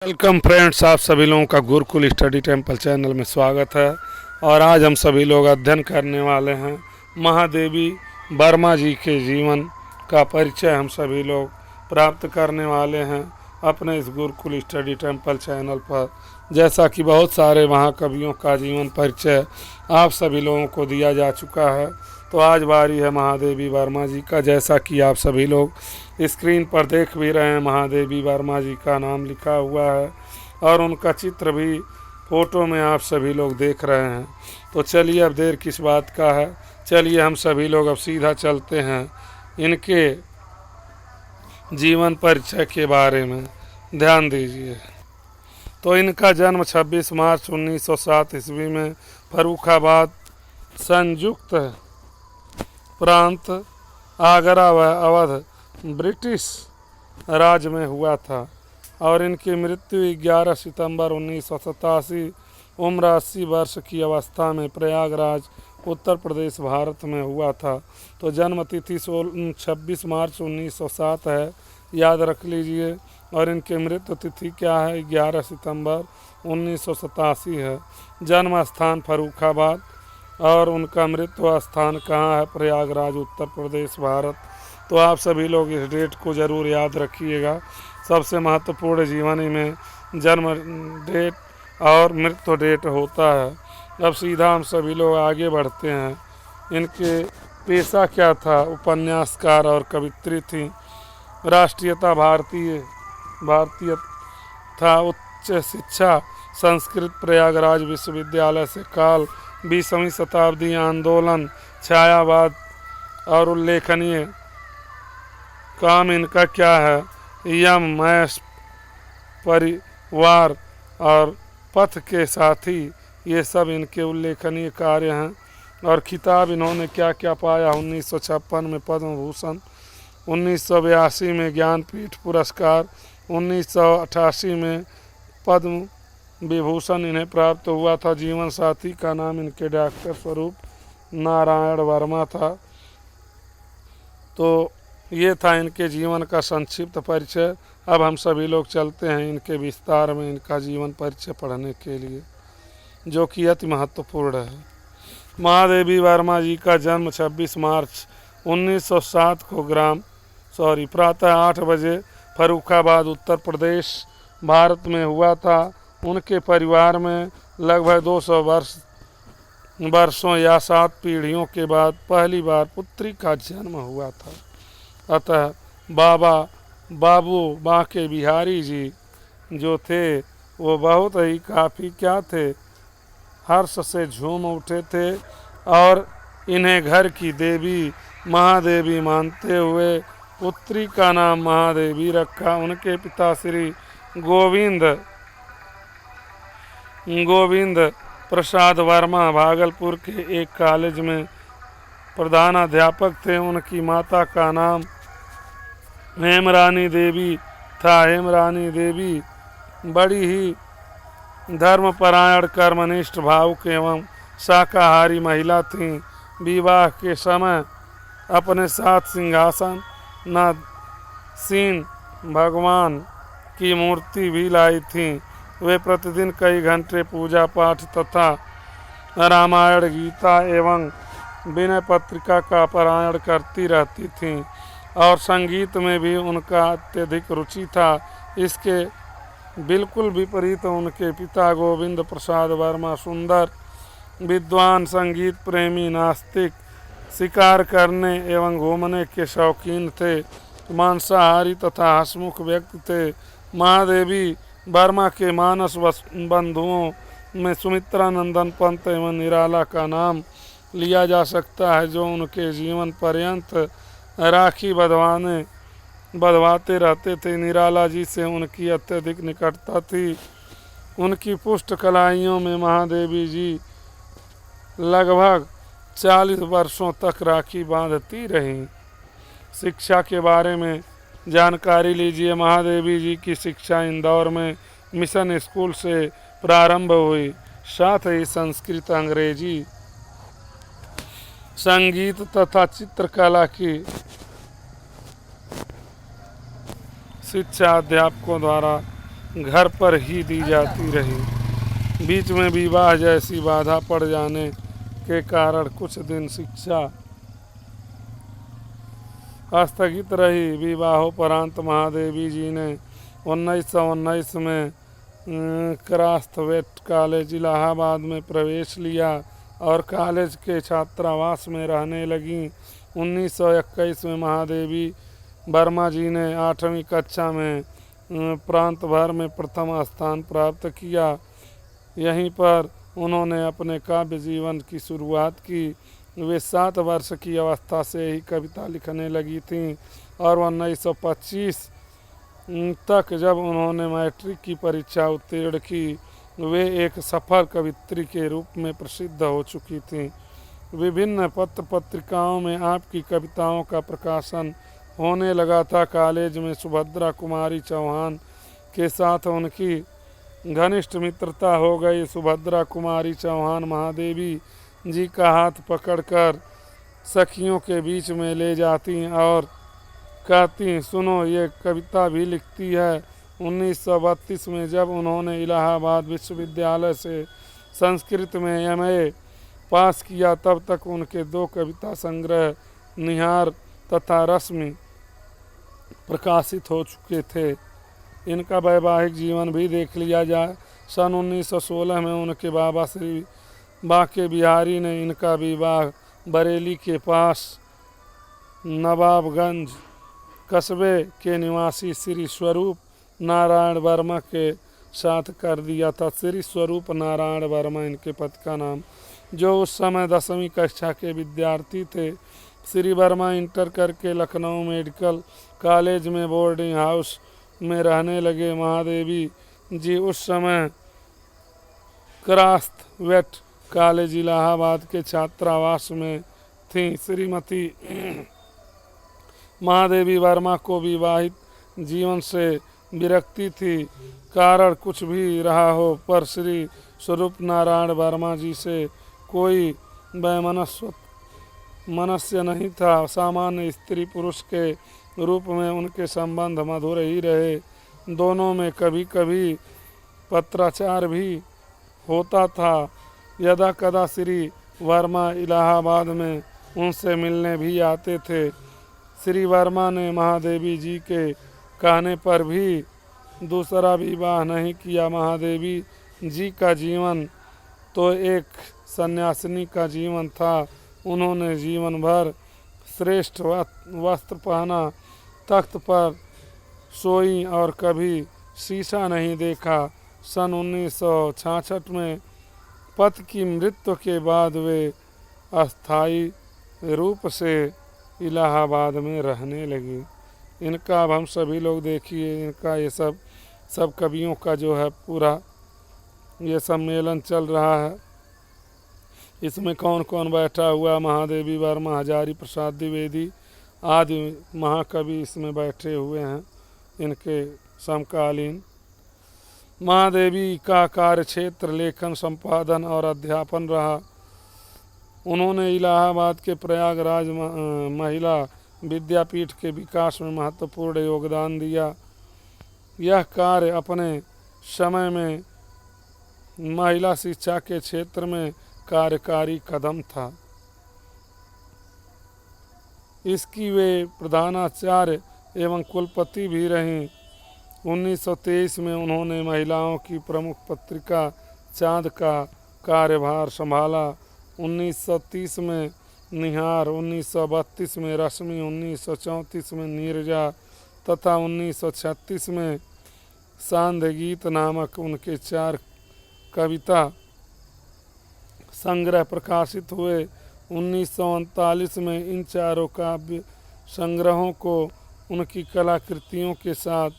Welcome friends, आप सभी लोगों का गुरुकुल स्टडी टेम्पल चैनल में स्वागत है। और आज हम सभी लोग अध्ययन करने वाले हैं महादेवी वर्मा जी के जीवन का परिचय हम सभी लोग प्राप्त करने वाले हैं अपने इस गुरुकुल स्टडी टेम्पल चैनल पर। जैसा कि बहुत सारे महाकवियों का जीवन परिचय आप सभी लोगों को दिया जा चुका है, तो आज बारी है महादेवी वर्मा जी का। जैसा कि आप सभी लोग स्क्रीन पर देख भी रहे हैं, महादेवी वर्मा जी का नाम लिखा हुआ है और उनका चित्र भी फोटो में आप सभी लोग देख रहे हैं। तो चलिए, अब देर किस बात का है, चलिए हम सभी लोग अब सीधा चलते हैं इनके जीवन परिचय के बारे में। ध्यान दीजिए। तो इनका जन्म 26 मार्च 1907 ईस्वी में फर्रुखाबाद संयुक्त प्रांत आगरा व अवध ब्रिटिश राज में हुआ था और इनकी मृत्यु 11 सितंबर 1987 उम्र 80 वर्ष की अवस्था में प्रयागराज उत्तर प्रदेश भारत में हुआ था। तो जन्म तिथि 26 मार्च 1907 है, याद रख लीजिए। और इनकी मृत्यु तिथि क्या है, 11 सितंबर 1987 है। जन्म स्थान फर्रुखाबाद और उनका मृत्यु स्थान कहाँ है, प्रयागराज उत्तर प्रदेश भारत। तो आप सभी लोग इस डेट को ज़रूर याद रखिएगा। सबसे महत्वपूर्ण जीवनी में जन्म डेट और मृत्यु डेट होता है। अब सीधा हम सभी लोग आगे बढ़ते हैं। इनके पेशा क्या था, उपन्यासकार और कवित्री थी। राष्ट्रीयता भारतीय था। उच्च शिक्षा संस्कृत प्रयागराज विश्वविद्यालय से। काल 20वीं शताब्दी, आंदोलन, छायावाद और उल्लेखनीय काम इनका क्या है, यम, मैश, परिवार और पथ के साथी, ये सब इनके उल्लेखनीय कार्य हैं। और खिताब इन्होंने क्या क्या पाया, 1956 में पद्म भूषण, 1982 में ज्ञानपीठ पुरस्कार, 1988 में पद्म विभूषण इन्हें प्राप्त हुआ था। जीवन साथी का नाम इनके डॉक्टर स्वरूप नारायण वर्मा था। तो ये था इनके जीवन का संक्षिप्त परिचय। अब हम सभी लोग चलते हैं इनके विस्तार में इनका जीवन परिचय पढ़ने के लिए, जो कि अति महत्वपूर्ण है। महादेवी वर्मा जी का जन्म 26 मार्च 1907 को प्रातः 8 बजे फर्रुखाबाद उत्तर प्रदेश भारत में हुआ था। उनके परिवार में लगभग 200 वर्षों या 7 पीढ़ियों के बाद पहली बार पुत्री का जन्म हुआ था। अतः बाबू बांके बिहारी जी जो थे वो बहुत ही काफ़ी क्या थे, हर्ष से झूम उठे थे और इन्हें घर की देवी महादेवी मानते हुए पुत्री का नाम महादेवी रखा। उनके पिता श्री गोविंद प्रसाद वर्मा भागलपुर के एक कॉलेज में प्रधानाध्यापक थे। उनकी माता का नाम हेमरानी देवी था। हेमरानी देवी बड़ी ही धर्मपरायण, कर्मनिष्ठ, भावुक एवं शाकाहारी महिला थीं। विवाह के समय अपने साथ सिंहासन नासीन भगवान की मूर्ति भी लाई थीं। वे प्रतिदिन कई घंटे पूजा पाठ तथा रामायण, गीता एवं विनय पत्रिका का पारायण करती रहती थीं और संगीत में भी उनका अत्यधिक रुचि था। इसके बिल्कुल विपरीत उनके पिता गोविंद प्रसाद वर्मा सुंदर, विद्वान, संगीत प्रेमी, नास्तिक, शिकार करने एवं घूमने के शौकीन थे, मांसाहारी तथा हंसमुख व्यक्ति थे। महादेवी वर्मा के मानस बंधुओं में सुमित्रा नंदन पंत एवं निराला का नाम लिया जा सकता है, जो उनके जीवन पर्यंत राखी बंधवाते रहते थे। निराला जी से उनकी अत्यधिक निकटता थी। उनकी पुष्ट कलाइयों में महादेवी जी लगभग 40 वर्षों तक राखी बांधती रहीं। शिक्षा के बारे में जानकारी लीजिए। महादेवी जी की शिक्षा इंदौर में मिशन स्कूल से प्रारंभ हुई। साथ ही संस्कृत, अंग्रेजी, संगीत तथा चित्रकला की शिक्षा अध्यापकों द्वारा घर पर ही दी जाती रही। बीच में विवाह जैसी बाधा पड़ जाने के कारण कुछ दिन शिक्षा स्थगित रही। विवाहोपरांत महादेवी जी ने 1919 में क्रास्थवेट कॉलेज इलाहाबाद में प्रवेश लिया और कॉलेज के छात्रावास में रहने लगी। 1921 में महादेवी वर्मा जी ने 8वीं कक्षा में प्रांत भर में प्रथम स्थान प्राप्त किया। यहीं पर उन्होंने अपने काव्य जीवन की शुरुआत की। वे 7 वर्ष की अवस्था से ही कविता लिखने लगी थीं और 1925 तक जब उन्होंने मैट्रिक की परीक्षा उत्तीर्ण की वे एक सफल कवित्री के रूप में प्रसिद्ध हो चुकी थीं। विभिन्न पत्र पत्रिकाओं में आपकी कविताओं का प्रकाशन होने लगा था। कॉलेज में सुभद्रा कुमारी चौहान के साथ उनकी घनिष्ठ मित्रता हो गई। सुभद्रा कुमारी चौहान महादेवी जी का हाथ पकड़कर सखियों के बीच में ले जाती और कहती, सुनो ये कविता भी लिखती है। 1932 में जब उन्होंने इलाहाबाद विश्वविद्यालय से संस्कृत में MA पास किया तब तक उनके 2 कविता संग्रह निहार तथा रश्मि प्रकाशित हो चुके थे। इनका वैवाहिक जीवन भी देख लिया जाए। सन 1916 में उनके बाबा श्री बाके बिहारी ने इनका विवाह बरेली के पास नवाबगंज कस्बे के निवासी श्री स्वरूप नारायण वर्मा के साथ कर दिया था। श्री स्वरूप नारायण वर्मा इनके पति का नाम, जो उस समय 10वीं कक्षा के विद्यार्थी थे। श्री वर्मा इंटर करके लखनऊ मेडिकल कॉलेज में बोर्डिंग हाउस में रहने लगे। महादेवी जी उस समय क्रास्थवेट कॉलेज इलाहाबाद के छात्रावास में थीं। श्रीमती महादेवी वर्मा को विवाहित जीवन से विरक्ति थी। कारण कुछ भी रहा हो पर श्री स्वरूप नारायण वर्मा जी से कोई वैमनस्य नहीं था। सामान्य स्त्री पुरुष के रूप में उनके संबंध मधुर ही रहे। दोनों में कभी कभी पत्राचार भी होता था। यदा कदा श्री वर्मा इलाहाबाद में उनसे मिलने भी आते थे। श्री वर्मा ने महादेवी जी के कहने पर भी दूसरा विवाह नहीं किया। महादेवी जी का जीवन तो एक सन्यासिनी का जीवन था। उन्होंने जीवन भर श्रेष्ठ वस्त्र पहना, तख्त पर सोई और कभी शीशा नहीं देखा। सन 1966 में पति की मृत्यु के बाद वे अस्थायी रूप से इलाहाबाद में रहने लगी। इनका अब हम सभी लोग देखिए, इनका ये सब कवियों का जो है पूरा ये सम्मेलन चल रहा है। इसमें कौन कौन बैठा हुआ? महादेवी वर्मा, हजारी प्रसाद द्विवेदी आदि महाकवि इसमें बैठे हुए हैं इनके समकालीन। महादेवी का कार्यक्षेत्र लेखन, संपादन और अध्यापन रहा। उन्होंने इलाहाबाद के प्रयागराज महिला विद्यापीठ के विकास में महत्वपूर्ण योगदान दिया। यह कार्य अपने समय में महिला शिक्षा के क्षेत्र में कार्यकारी कदम था। इसकी वे प्रधानाचार्य एवं कुलपति भी रहीं। 1923 में उन्होंने महिलाओं की प्रमुख पत्रिका चाँद का कार्यभार संभाला। 1930 में निहार, 1932 में रश्मि, 1934 में नीरजा तथा 1936 में सांध्य गीत नामक उनके 4 कविता संग्रह प्रकाशित हुए। 1939 में इन चारों काव्य संग्रहों को उनकी कलाकृतियों के साथ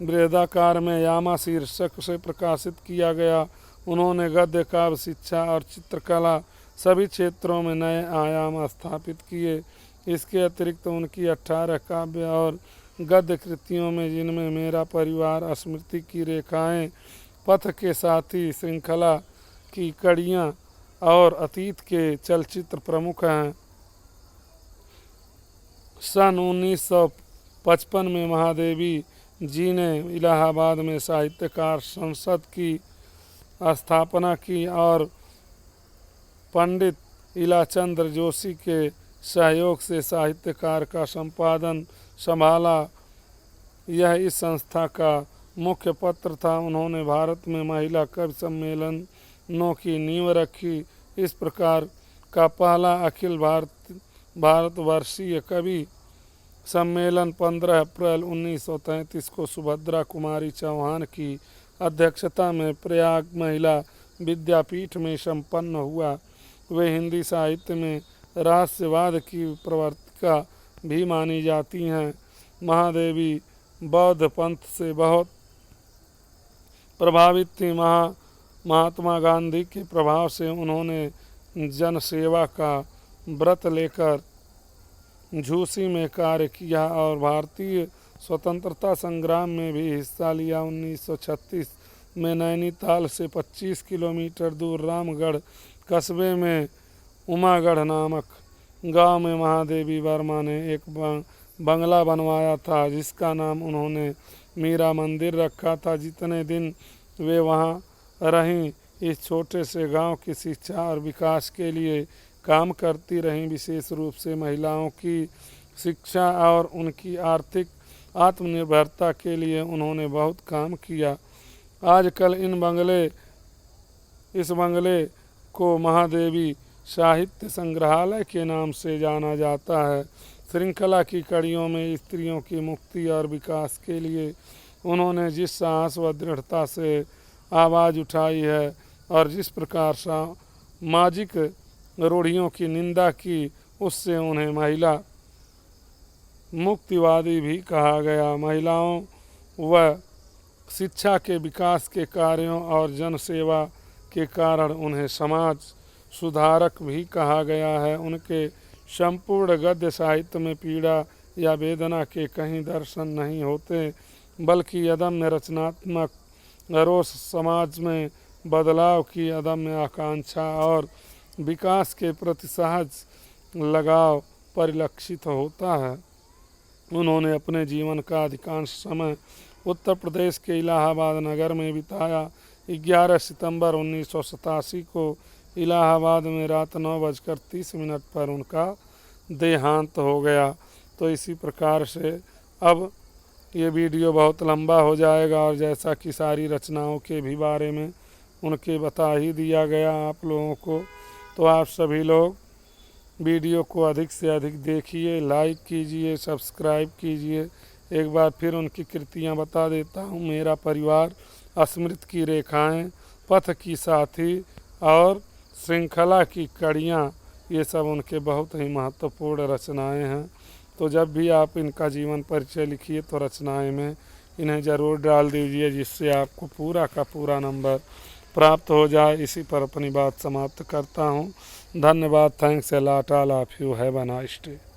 बृहदाकार में यामा शीर्षक से प्रकाशित किया गया। उन्होंने गद्य, काव्य, शिक्षा और चित्रकला सभी क्षेत्रों में नए आयाम स्थापित किए। इसके अतिरिक्त उनकी 18 काव्य और गद्य कृतियों में, जिनमें मेरा परिवार, स्मृति की रेखाएं, पथ के साथी, श्रृंखला की कड़ियाँ और अतीत के चलचित्र प्रमुख हैं। सन 1955 में महादेवी जी ने इलाहाबाद में साहित्यकार संसद की स्थापना की और पंडित इलाचंद्र जोशी के सहयोग से साहित्यकार का संपादन संभाला। यह इस संस्था का मुख्य पत्र था। उन्होंने भारत में महिला कवि सम्मेलनों की नींव रखी। इस प्रकार का पहला अखिल भारतवर्षीय कवि सम्मेलन 15 अप्रैल 1933 को सुभद्रा कुमारी चौहान की अध्यक्षता में प्रयाग महिला विद्यापीठ में संपन्न हुआ। वे हिंदी साहित्य में रहस्यवाद की प्रवर्तिका भी मानी जाती हैं। महादेवी बौद्ध पंथ से बहुत प्रभावित थी। महात्मा गांधी के प्रभाव से उन्होंने जनसेवा का व्रत लेकर झूसी में कार्य किया और भारतीय स्वतंत्रता संग्राम में भी हिस्सा लिया। 1936 में नैनीताल से 25 किलोमीटर दूर रामगढ़ कस्बे में उमागढ़ नामक गांव में महादेवी वर्मा ने एक बंगला बनवाया था, जिसका नाम उन्होंने मीरा मंदिर रखा था। जितने दिन वे वहां रहीं, इस छोटे से गांव की शिक्षा और विकास के लिए काम करती रहीं। विशेष रूप से महिलाओं की शिक्षा और उनकी आर्थिक आत्मनिर्भरता के लिए उन्होंने बहुत काम किया। आजकल इस बंगले को महादेवी साहित्य संग्रहालय के नाम से जाना जाता है। श्रृंखला की कड़ियों में स्त्रियों की मुक्ति और विकास के लिए उन्होंने जिस साहस व दृढ़ता से आवाज़ उठाई है और जिस प्रकार सामाजिक रूढ़ियों की निंदा की, उससे उन्हें महिला मुक्तिवादी भी कहा गया। महिलाओं व शिक्षा के विकास के कार्यों और जनसेवा के कारण उन्हें समाज सुधारक भी कहा गया है। उनके संपूर्ण गद्य साहित्य में पीड़ा या वेदना के कहीं दर्शन नहीं होते, बल्कि अदम्य रचनात्मक रोष, समाज में बदलाव की अदम्य आकांक्षा और विकास के प्रति सहज लगाव परिलक्षित होता है। उन्होंने अपने जीवन का अधिकांश समय उत्तर प्रदेश के इलाहाबाद नगर में बिताया। 11 सितंबर 1987 को इलाहाबाद में रात 9:30 पर उनका देहांत हो गया। तो इसी प्रकार से अब ये वीडियो बहुत लंबा हो जाएगा और जैसा कि सारी रचनाओं के भी बारे में उनके बता ही दिया गया आप लोगों को, तो आप सभी लोग वीडियो को अधिक से अधिक देखिए, लाइक कीजिए, सब्सक्राइब कीजिए। एक बार फिर उनकी कृतियाँ बता देता हूँ। मेरा परिवार, स्मृति की रेखाएं, पथ की साथी और श्रृंखला की कड़ियाँ, ये सब उनके बहुत ही महत्वपूर्ण रचनाएं हैं। तो जब भी आप इनका जीवन परिचय लिखिए तो रचनाएं में इन्हें ज़रूर डाल दीजिए, जिससे आपको पूरा का पूरा नंबर प्राप्त हो जाए। इसी पर अपनी बात समाप्त करता हूँ। धन्यवाद। Thanks a lot all of you. Have a nice day.